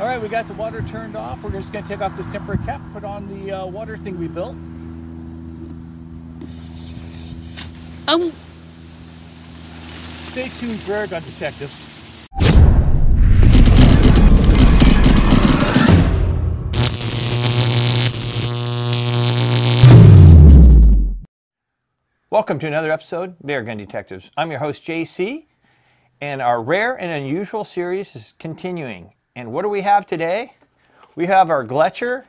All right, we got the water turned off. We're just going to take off this temporary cap, put on the water thing we built. Stay tuned for Airgun Detectives. Welcome to another episode of Airgun Detectives. I'm your host, JC, and our Rare and Unusual series is continuing. And what do we have today? We have our Gletcher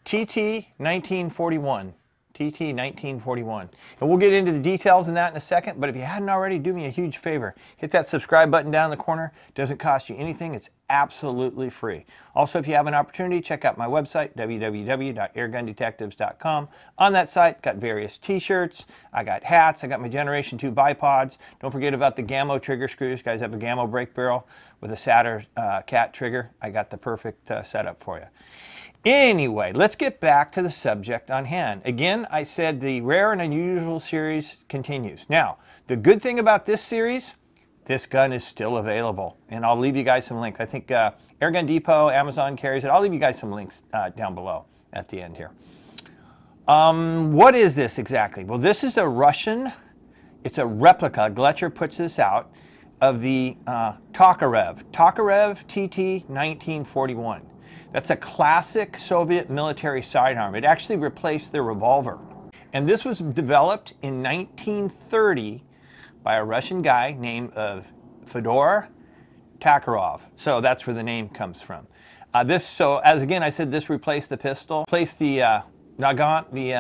TT 1941. TT 1941. And we'll get into the details in that in a second, but if you hadn't already, do me a huge favor. Hit that subscribe button down in the corner. It doesn't cost you anything. It's absolutely free. Also, if you have an opportunity, check out my website, www.airgundetectives.com. On that site, got various t-shirts, I got hats, I got my Generation 2 bipods. Don't forget about the Gammo trigger screws. You guys have a Gammo brake barrel with a Saturn cat trigger. I got the perfect setup for you. Anyway, let's get back to the subject on hand. Again, I said the Rare and Unusual series continues. Now, the good thing about this series, this gun is still available. And I'll leave you guys some links. I think Airgun Depot, Amazon carries it. I'll leave you guys some links down below at the end here. What is this exactly? Well, this is a Russian, it's a replica, Gletcher puts this out, of the Tokarev TT 1941. That's a classic Soviet military sidearm. It actually replaced their revolver. And this was developed in 1930 by a Russian guy named Fyodor Tokarev. So that's where the name comes from. So as again I said, this replaced the pistol, replaced the Nagant, the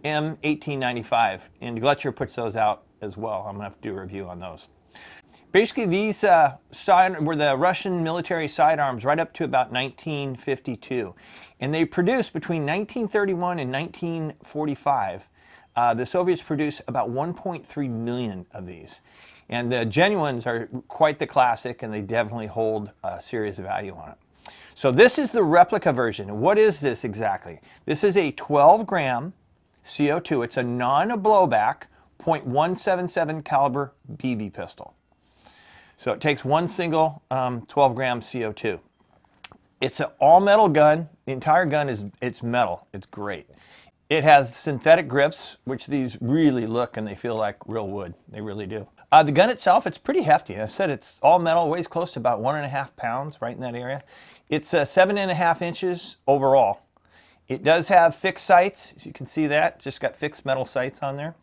M1895, and Gletcher puts those out as well. I'm gonna have to do a review on those. Basically, these were the Russian military sidearms right up to about 1952. And they produced between 1931 and 1945. The Soviets produced about 1.3 million of these. And the genuines are quite the classic, and they definitely hold a serious value on it. So this is the replica version. What is this exactly? This is a 12-gram CO2. It's a non-blowback .177 caliber BB pistol. So it takes one single 12-gram CO2. It's an all-metal gun. The entire gun it's metal. It's great. It has synthetic grips, which these really look and they feel like real wood. They really do. The gun itself, it's pretty hefty. I said it's all metal, weighs close to about 1.5 pounds, right in that area. It's 7.5 inches overall. It does have fixed sights, as you can see that. Just got fixed metal sights on there.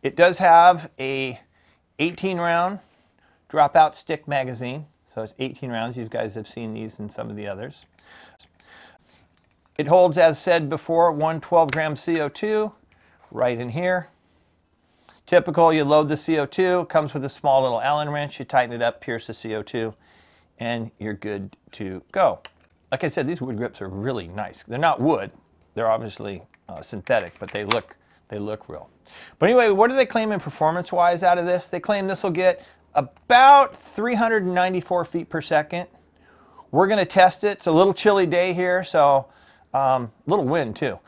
It does have a 18-round dropout stick magazine, so it's 18 rounds. You guys have seen these in some of the others. It holds, as said before, one 12-gram CO2 right in here. Typical, you load the CO2, comes with a small little Allen wrench, you tighten it up, pierce the CO2, and you're good to go. Like I said, these wood grips are really nice. They're not wood, they're obviously synthetic, but they look real. But anyway, what are they claiming performance-wise out of this? They claim this will get about 394 feet per second. We're going to test it. It's a little chilly day here, so a little wind too.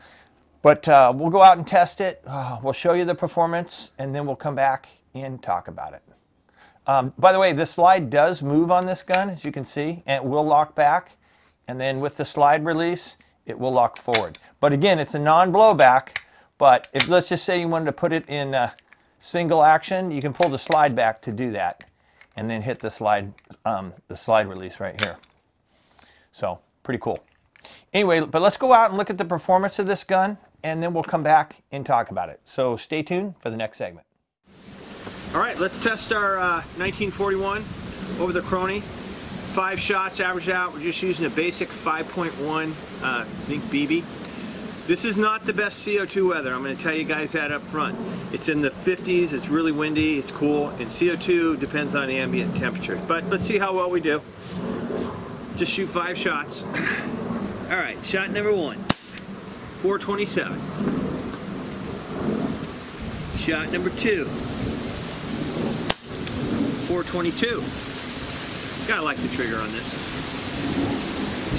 But we'll go out and test it. We'll show you the performance, and then we'll come back and talk about it. By the way, the slide does move on this gun, as you can see, and it will lock back. And then with the slide release, it will lock forward. But again, it's a non-blowback. But if let's just say you wanted to put it in single action, you can pull the slide back to do that, and then hit the slide release right here. So pretty cool. Anyway, but let's go out and look at the performance of this gun, and then we'll come back and talk about it. So stay tuned for the next segment. All right, let's test our 1941 over the Crony. 5 shots averaged out. We're just using a basic 5.1 zinc BB. This is not the best CO2 weather. I'm going to tell you guys that up front. It's in the 50s, it's really windy, it's cool, and CO2 depends on ambient temperature. But let's see how well we do. Just shoot 5 shots. All right, shot number 1, 427. Shot number 2, 422. Gotta like the trigger on this.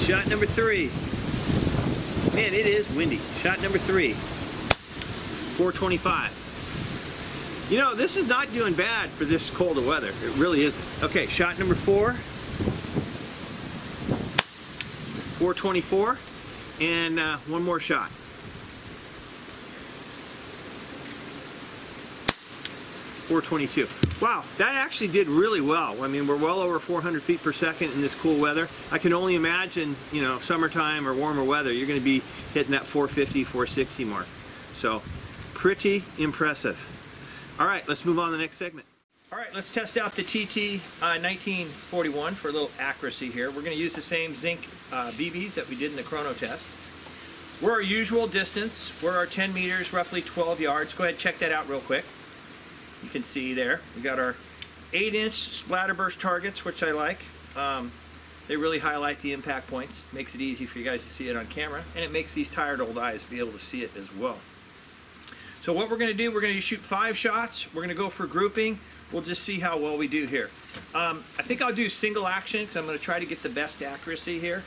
Shot number 3. Man, it is windy. Shot number 3, 425. You know, this is not doing bad for this colder weather. It really isn't. Okay, shot number 4, 424, and one more shot. 422. Wow, that actually did really well. I mean, we're well over 400 feet per second in this cool weather. I can only imagine, you know, summertime or warmer weather, you're going to be hitting that 450, 460 mark. So, pretty impressive. All right, let's move on to the next segment. All right, let's test out the TT 1941 for a little accuracy here. We're going to use the same zinc BBs that we did in the chrono test. We're our usual distance. We're our 10 meters, roughly 12 yards. Go ahead and check that out real quick. You can see there, we got our 8-inch splatterburst targets, which I like. They really highlight the impact points. Makes it easy for you guys to see it on camera, and it makes these tired old eyes be able to see it as well. So what we're going to do, we're going to shoot 5 shots. We're going to go for grouping. We'll just see how well we do here. I think I'll do single action because I'm going to try to get the best accuracy here.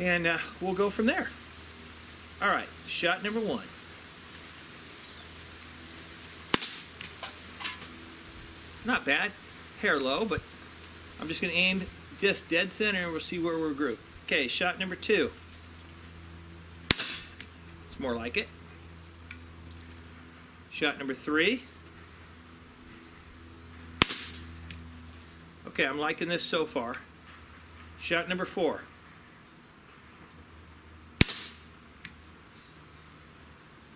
And we'll go from there. All right, shot number 1. Not bad, hair low, but I'm just going to aim just dead center and we'll see where we're grouped. Okay, shot number 2. It's more like it. Shot number 3. Okay, I'm liking this so far. Shot number 4.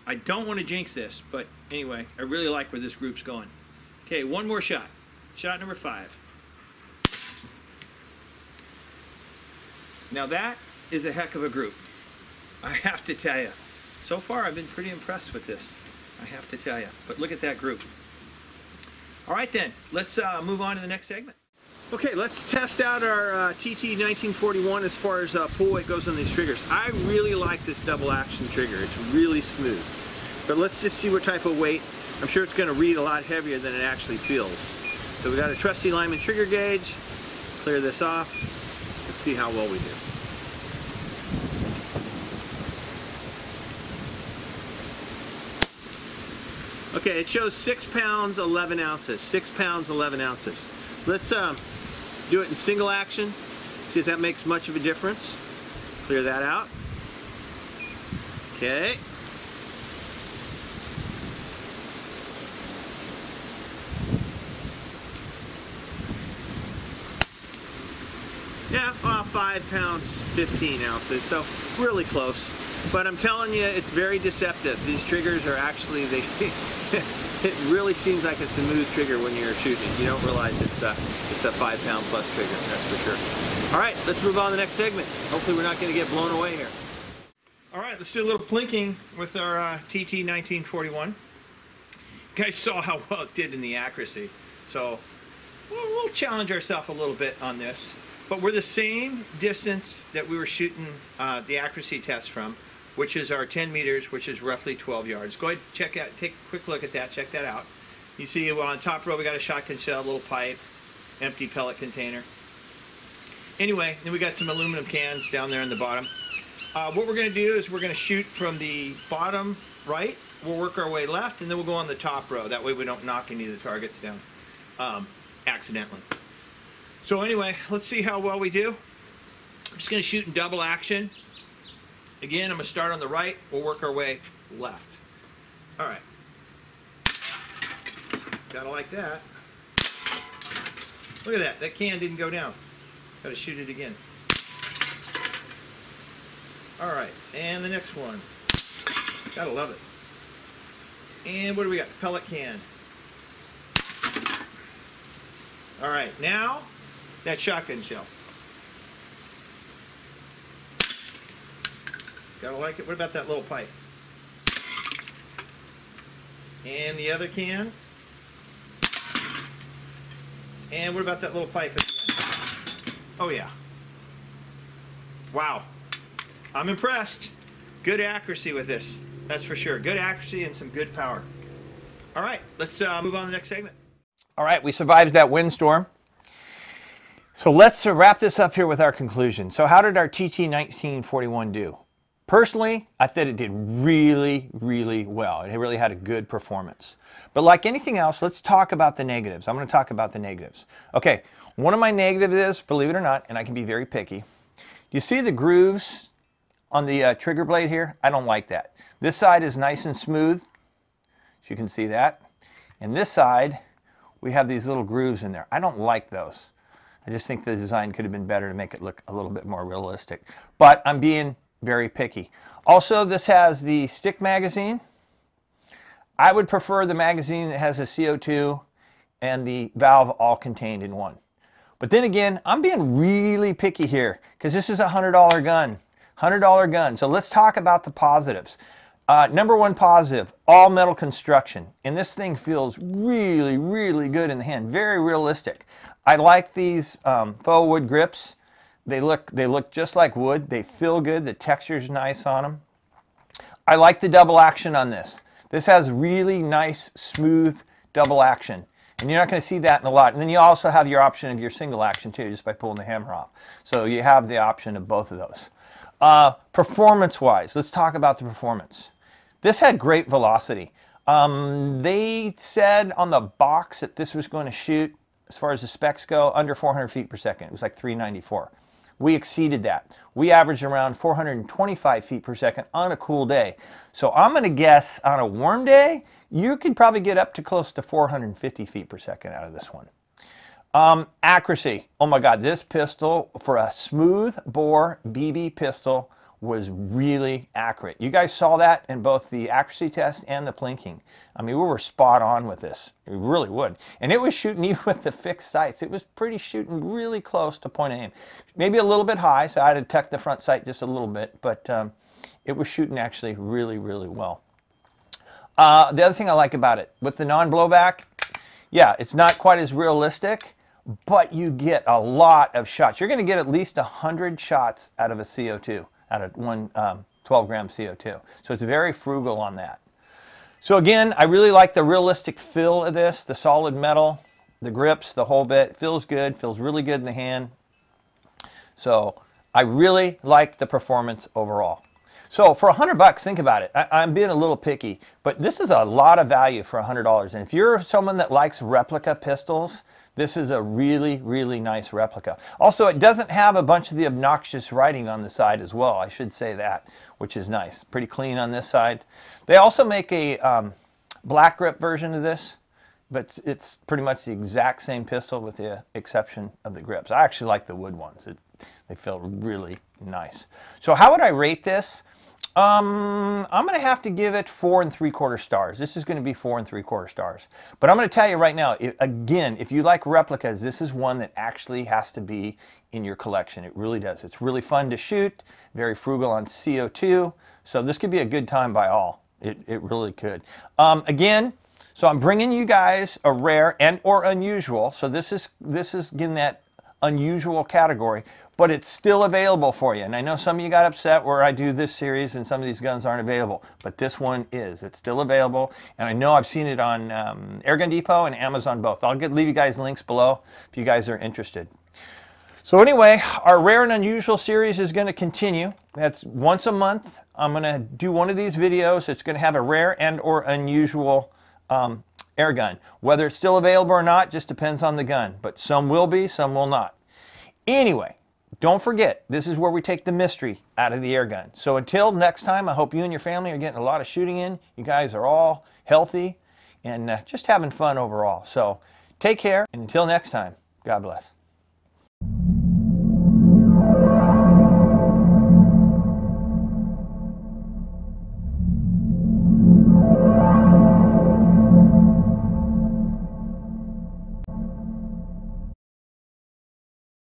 I don't want to jinx this, but anyway, I really like where this group's going. Okay, one more shot. Shot number 5. Now that is a heck of a group. I have to tell you. So far I've been pretty impressed with this. I have to tell you. But look at that group. All right then, let's move on to the next segment. Okay, let's test out our TT 1941 as far as pull weight goes on these triggers. I really like this double action trigger. It's really smooth. But let's just see what type of weight. I'm sure it's going to read a lot heavier than it actually feels. So we got a trusty Lyman trigger gauge. Clear this off. Let's see how well we do. Okay, it shows 6 pounds 11 ounces. 6 pounds 11 ounces. Let's do it in single action. See if that makes much of a difference. Clear that out. Okay. Yeah, well, 5 pounds 15 ounces, so really close. But I'm telling you, it's very deceptive. These triggers are actually, it really seems like a smooth trigger when you're shooting. You don't realize it's a 5 pound plus trigger, that's for sure. All right, let's move on to the next segment. Hopefully we're not going to get blown away here. All right, let's do a little plinking with our TT 1941. You guys saw how well it did in the accuracy. So we'll challenge ourselves a little bit on this. But we're the same distance that we were shooting the accuracy test from, which is our 10 meters, which is roughly 12 yards. Go ahead, check out, take a quick look at that, check that out. You see on top row we got a shotgun shell, little pipe, empty pellet container. Anyway, then we got some aluminum cans down there in the bottom. What we're going to do is we're going to shoot from the bottom right, we'll work our way left, and then we'll go on the top row. That way we don't knock any of the targets down accidentally. So anyway, let's see how well we do. I'm just going to shoot in double action. Again, I'm going to start on the right. We'll work our way left. All right. Gotta like that. Look at that. That can didn't go down. Got to shoot it again. All right. And the next one. Gotta love it. And what do we got? Pellet can. All right. Now, that shotgun shell. Gotta like it. What about that little pipe? And the other can. And what about that little pipe at the end? Oh yeah. Wow. I'm impressed. Good accuracy with this. That's for sure. Good accuracy and some good power. All right, let's move on to the next segment. All right, we survived that windstorm. So let's wrap this up here with our conclusion. So how did our TT 1941 do? Personally, I thought it did really, really well. It really had a good performance. But like anything else, let's talk about the negatives. I'm going to talk about the negatives. Okay, one of my negatives is, believe it or not, and I can be very picky, You see the grooves on the trigger blade here? I don't like that. This side is nice and smooth, as you can see that. And this side, we have these little grooves in there. I don't like those. I just think the design could have been better to make it look a little bit more realistic. But I'm being very picky. Also, this has the stick magazine. I would prefer the magazine that has a CO2 and the valve all contained in one. But then again, I'm being really picky here because this is a $100 gun. $100 gun. So let's talk about the positives. Number one positive, all metal construction. And this thing feels really, really good in the hand. Very realistic. I like these faux wood grips. They look just like wood. They feel good. The texture's nice on them. I like the double action on this. This has really nice, smooth double action. And you're not going to see that in a lot. And then you also have your option of your single action too, just by pulling the hammer off. So you have the option of both of those. Performance-wise, let's talk about the performance. This had great velocity. They said on the box that this was going to shoot, as far as the specs go, under 400 feet per second. It was like 394. We exceeded that. We averaged around 425 feet per second on a cool day. So I'm going to guess on a warm day, you could probably get up to close to 450 feet per second out of this one. Accuracy. Oh my God, this pistol for a smooth bore BB pistol was really accurate. You guys saw that in both the accuracy test and the plinking. I mean, we were spot on with this. We really would. And it was shooting even with the fixed sights. It was pretty shooting really close to point of aim. Maybe a little bit high, so I had to tuck the front sight just a little bit, but it was shooting actually really, really well. The other thing I like about it, with the non-blowback, yeah, it's not quite as realistic, but you get a lot of shots. You're going to get at least 100 shots out of a CO2. Out of one 12-gram CO2. So it's very frugal on that. So again, I really like the realistic feel of this, the solid metal, the grips, the whole bit. It feels good, feels really good in the hand. So I really like the performance overall. So for $100, think about it. I'm being a little picky, but this is a lot of value for $100. And if you're someone that likes replica pistols, this is a really, really nice replica. Also, it doesn't have a bunch of the obnoxious writing on the side as well. I should say that, which is nice. Pretty clean on this side. They also make a black grip version of this, but it's pretty much the exact same pistol with the exception of the grips. I actually like the wood ones. They feel really nice. So how would I rate this? I'm going to have to give it 4 3/4 stars. This is going to be 4 3/4 stars. But I'm going to tell you right now, again, if you like replicas, this is one that actually has to be in your collection. It really does. It's really fun to shoot, very frugal on CO2. So this could be a good time by all. It really could. Again, so I'm bringing you guys a rare and or unusual. So this is in that unusual category, but it's still available for you. And I know some of you got upset where I do this series and some of these guns aren't available, but this one is. It's still available, and I know I've seen it on Airgun Depot and Amazon both. I'll leave you guys links below if you guys are interested. So anyway, our rare and unusual series is going to continue. That's once a month. I'm going to do one of these videos. It's going to have a rare and or unusual air gun. Whether it's still available or not just depends on the gun, but some will be, some will not. Anyway, don't forget, this is where we take the mystery out of the air gun. So until next time, I hope you and your family are getting a lot of shooting in. You guys are all healthy and just having fun overall. So take care, and until next time, God bless.